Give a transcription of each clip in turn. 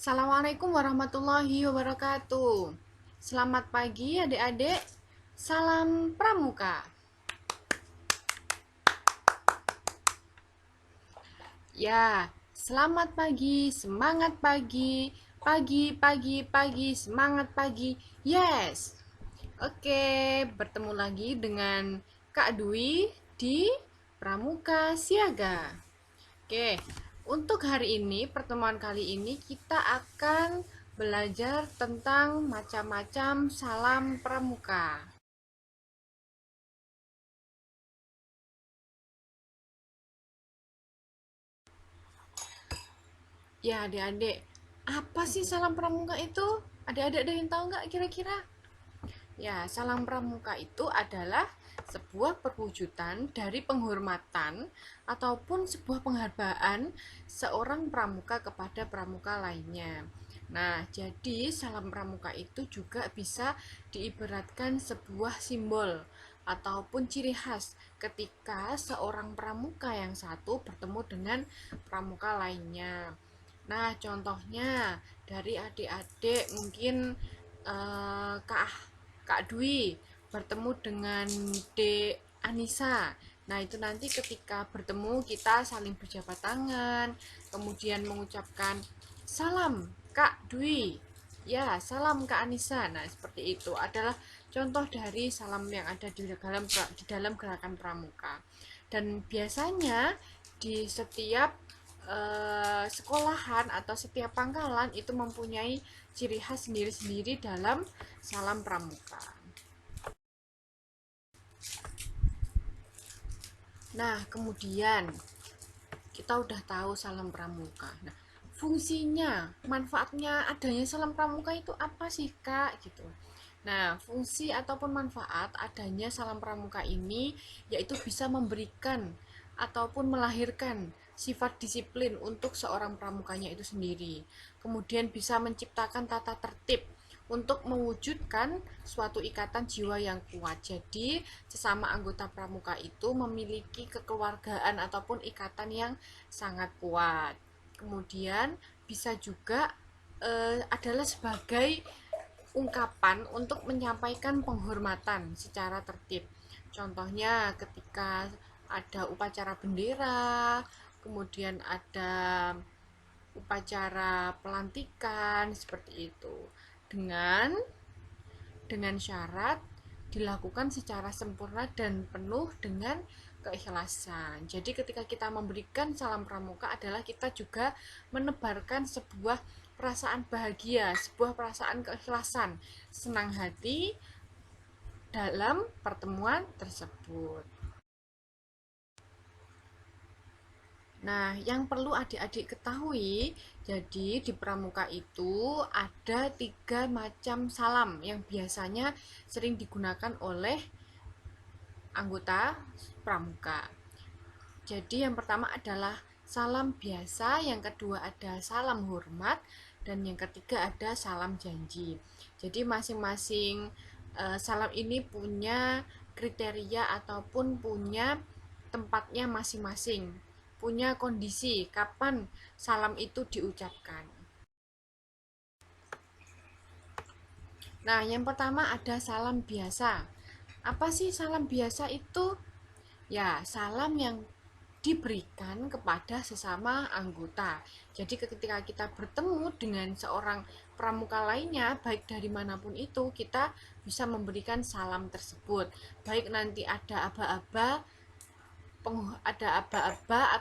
Assalamualaikum warahmatullahi wabarakatuh. Selamat pagi adik-adik. Salam Pramuka. Ya, selamat pagi, semangat pagi. Pagi, pagi, pagi, semangat pagi. Yes. Oke, bertemu lagi dengan Kak Dwi di Pramuka Siaga. Oke, untuk hari ini, pertemuan kali ini kita akan belajar tentang macam-macam salam pramuka. Ya, adik-adik, apa sih salam pramuka itu? Adik-adik ada yang tahu nggak kira-kira? Ya, salam pramuka itu adalah sebuah perwujudan dari penghormatan ataupun sebuah penghargaan seorang pramuka kepada pramuka lainnya. Nah, jadi salam pramuka itu juga bisa diibaratkan sebuah simbol ataupun ciri khas ketika seorang pramuka yang satu bertemu dengan pramuka lainnya. Nah, contohnya dari adik-adik mungkin Kak Dwi bertemu dengan Dek Anissa. Nah, itu nanti ketika bertemu kita saling berjabat tangan, kemudian mengucapkan salam Kak Dwi. Ya, salam Kak Anissa. Nah, seperti itu adalah contoh dari salam yang ada di dalam gerakan pramuka. Dan biasanya di setiap sekolahan atau setiap pangkalan itu mempunyai ciri khas sendiri-sendiri dalam salam pramuka. Nah, kemudian kita udah tahu salam pramuka. Nah, fungsinya, manfaatnya adanya salam pramuka itu apa sih, Kak? Gitu. Nah, fungsi ataupun manfaat adanya salam pramuka ini yaitu bisa memberikan ataupun melahirkan sifat disiplin untuk seorang pramukanya itu sendiri. Kemudian bisa menciptakan tata tertib untuk mewujudkan suatu ikatan jiwa yang kuat. Jadi, sesama anggota pramuka itu memiliki kekeluargaan ataupun ikatan yang sangat kuat. Kemudian bisa juga adalah sebagai ungkapan untuk menyampaikan penghormatan secara tertib. Contohnya ketika ada upacara bendera, kemudian ada upacara pelantikan seperti itu. Dengan syarat dilakukan secara sempurna dan penuh dengan keikhlasan. Jadi ketika kita memberikan salam pramuka adalah kita juga menebarkan sebuah perasaan bahagia, sebuah perasaan keikhlasan, senang hati dalam pertemuan tersebut. Nah, yang perlu adik-adik ketahui, jadi di pramuka itu ada 3 macam salam yang biasanya sering digunakan oleh anggota pramuka. Jadi yang pertama adalah salam biasa, yang kedua ada salam hormat, dan yang ketiga ada salam janji. Jadi masing-masing salam ini punya kriteria ataupun punya tempatnya masing-masing, punya kondisi kapan salam itu diucapkan. Nah, yang pertama ada salam biasa. Apa sih salam biasa itu? Ya, salam yang diberikan kepada sesama anggota. Jadi ketika kita bertemu dengan seorang pramuka lainnya, baik dari manapun itu, kita bisa memberikan salam tersebut. Baik nanti ada aba-aba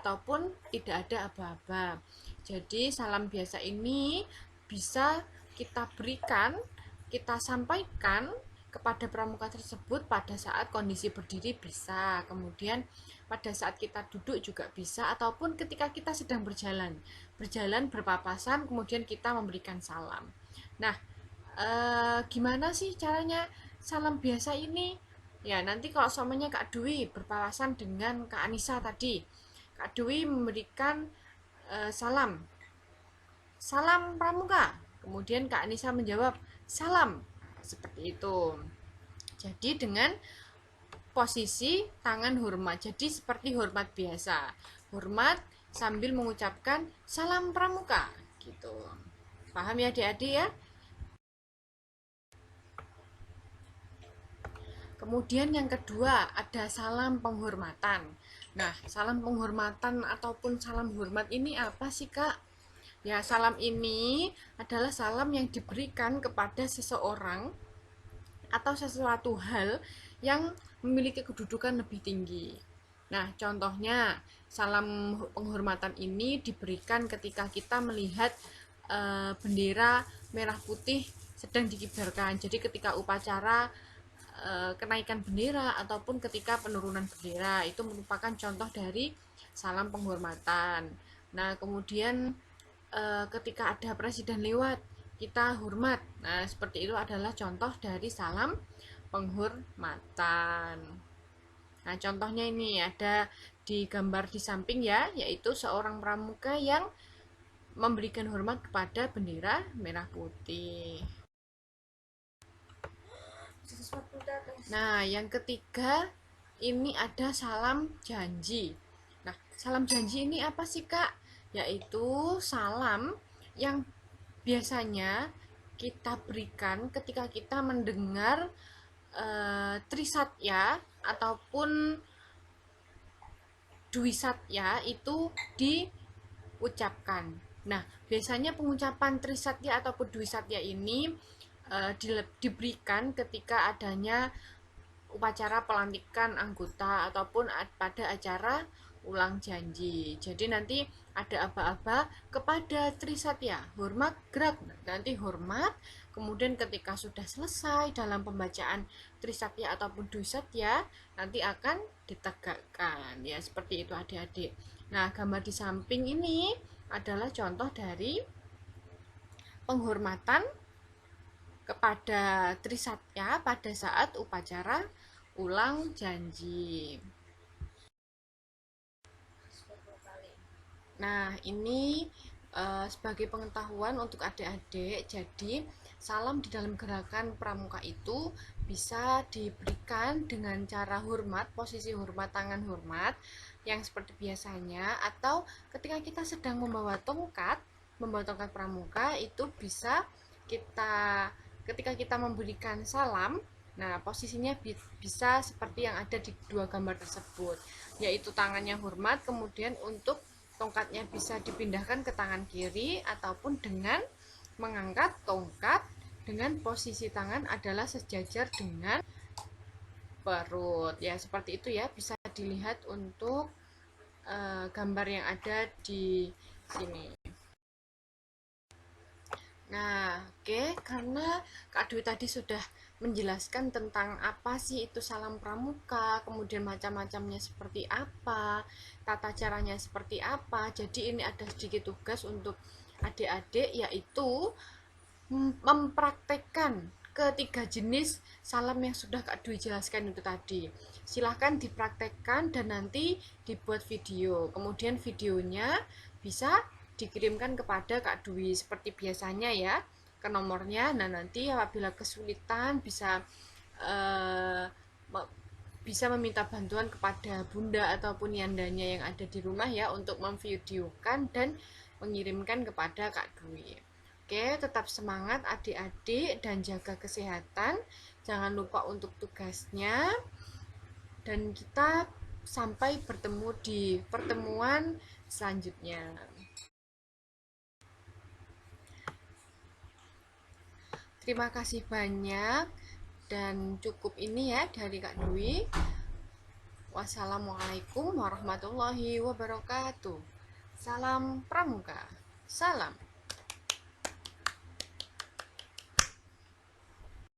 ataupun tidak ada aba-aba. Jadi salam biasa ini bisa kita berikan, kita sampaikan kepada pramuka tersebut pada saat kondisi berdiri bisa, kemudian pada saat kita duduk juga bisa, ataupun ketika kita sedang berjalan berpapasan, kemudian kita memberikan salam. Nah, gimana sih caranya salam biasa ini? Ya, nanti kalau suaminya Kak Dwi berpapasan dengan Kak Anissa tadi, Kak Dwi memberikan salam, salam pramuka. Kemudian Kak Anissa menjawab, salam. Seperti itu. Jadi dengan posisi tangan hormat. Jadi seperti hormat biasa. Hormat sambil mengucapkan salam pramuka gitu. Paham ya adik-adik ya? Kemudian yang kedua ada salam penghormatan. Nah, salam penghormatan ataupun salam hormat ini apa sih, Kak? Ya, salam ini adalah salam yang diberikan kepada seseorang atau sesuatu hal yang memiliki kedudukan lebih tinggi. Nah, contohnya salam penghormatan ini diberikan ketika kita melihat bendera merah putih sedang dikibarkan. Jadi ketika upacara kenaikan bendera ataupun ketika penurunan bendera itu merupakan contoh dari salam penghormatan. Nah, kemudian ketika ada presiden lewat kita hormat. Nah, seperti itu adalah contoh dari salam penghormatan. Nah, contohnya ini ada di gambar di samping ya, yaitu seorang pramuka yang memberikan hormat kepada bendera merah putih. Nah, yang ketiga ini ada salam janji. Nah, salam janji ini apa sih, Kak? Yaitu salam yang biasanya kita berikan ketika kita mendengar trisatya ataupun dwisatya itu diucapkan. Nah, biasanya pengucapan trisatya ataupun dwisatya ini diberikan ketika adanya upacara pelantikan anggota ataupun pada acara ulang janji. Jadi nanti ada aba-aba kepada Trisatya, hormat gerak. Nanti hormat, kemudian ketika sudah selesai dalam pembacaan Trisatya ataupun Dwisatya, nanti akan ditegakkan. Ya, seperti itu adik-adik. Nah, gambar di samping ini adalah contoh dari penghormatan kepada Trisatya pada saat upacara ulang janji. Nah, ini sebagai pengetahuan untuk adik-adik, jadi salam di dalam gerakan pramuka itu bisa diberikan dengan cara hormat, posisi hormat, tangan hormat, yang seperti biasanya, atau ketika kita sedang membawa tongkat pramuka, itu bisa kita, ketika kita memberikan salam, nah posisinya bisa seperti yang ada di dua gambar tersebut, yaitu tangannya hormat, kemudian untuk tongkatnya bisa dipindahkan ke tangan kiri ataupun dengan mengangkat tongkat dengan posisi tangan adalah sejajar dengan perut. Ya, seperti itu ya, bisa dilihat untuk gambar yang ada di sini. Nah, oke, karena Kak Dwi tadi sudah menjelaskan tentang apa sih itu salam pramuka, kemudian macam-macamnya seperti apa, tata caranya seperti apa. Jadi ini ada sedikit tugas untuk adik-adik, yaitu mempraktekkan ketiga jenis salam yang sudah Kak Dwi jelaskan itu tadi. Silahkan dipraktekkan dan nanti dibuat video. Kemudian videonya bisa dikirimkan kepada Kak Dwi seperti biasanya ya, ke nomornya. Nah, nanti apabila kesulitan bisa meminta bantuan kepada bunda ataupun yandanya yang ada di rumah ya untuk memvideokan dan mengirimkan kepada Kak Dwi. Oke, tetap semangat adik-adik dan jaga kesehatan. Jangan lupa untuk tugasnya. Dan kita sampai bertemu di pertemuan selanjutnya. Terima kasih banyak dan cukup ini ya dari Kak Dwi. Wassalamualaikum warahmatullahi wabarakatuh. Salam pramuka. Salam.